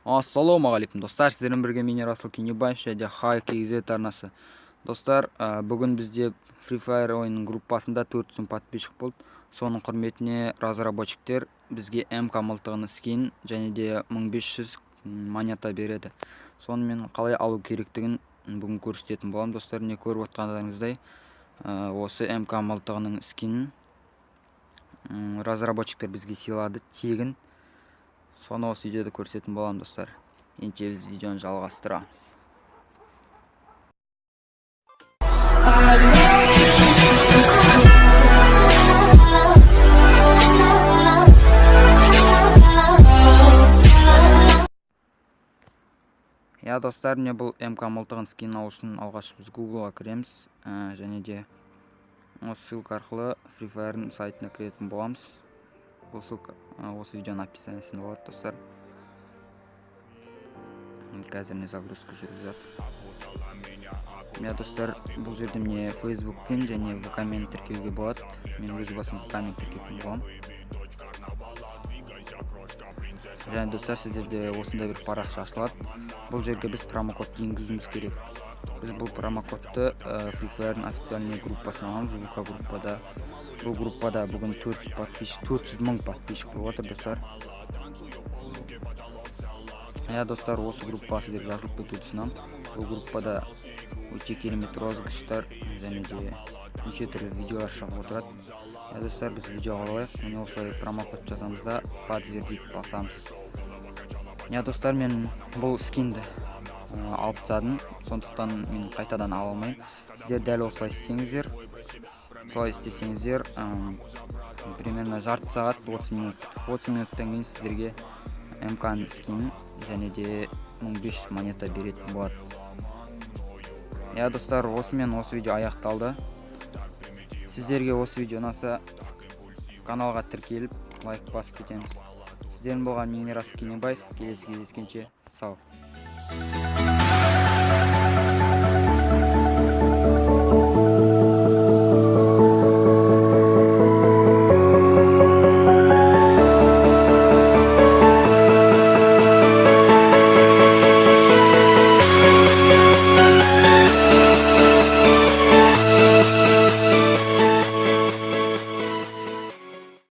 Ассалаумағалейкум достар, сіздермен бірге мен Расул Кенебаев және HiKZ арнасы. Достар, бүгін бізде Free Fire ойынның группасында 400 подписчик болды. Соның құрметіне разработчиктер бізге МК мылтығының скин және де 1500 монета береді. Сонымен қалай алу керектігін бүгін көрсететін боламын. Достар, не көріп отқандарыңыздай, осы МК мылтығының скинін разработчиктер бізге сыйлады тегін. Соны осы видеода көрсететін боламын достар. Енді біз видеоны жалғастырамыз. Достар, міне бұл МК мылтығын скин алу үшін алғаш біз Google-ға кіреміз, және де осы ссылка арқылы Free Fire-ның сайтына кіретін боламыз. Бұл ссылка осы видеоның описаниясында болады достар. Қазір не загрузка жүріп жатыр. Достар, бұл жерде мне Facebook-пен және VK-мен тіркеуге болады. Мен өз басым VK-мен тіркейтін боламын. Және достар, сіздерде осындай бір парақша ашылады. Бұл жерге біз промокод енгізуіміз керек. Біз бұл промокодты Free Fire-ның официальный группасына аламыз. Бұл группада бүгін 400 мың подписчик болып отыр достар. Достар, осы группа сіздерге жазылып кетуді ұсынамын. Бұл группада өте керемет розыгрыштар және де неше түрлі видеолар шығып отырады. Достар, біз видеоға алайық. Міне осылай промокод жазамыз да подтвердить басамыз. Достар, мен бұл скинді алып тастадым, сондықтан мен қайтадан ала алмаймын. Сіздер дәл осылай істеңіздер. Солай істесеңіздер, примерно жарты сағат 30 минуттан кейін сіздерге МК-ның скинін және де 1500 монета беретін болады. Достар, осымен осы видео аяқталды. Сіздерге осы видео ұнаса каналға тіркеліп лайк басып кетеміз. Сіздермен болған мен Расул Кенебаев. Келесі кездескенше сау.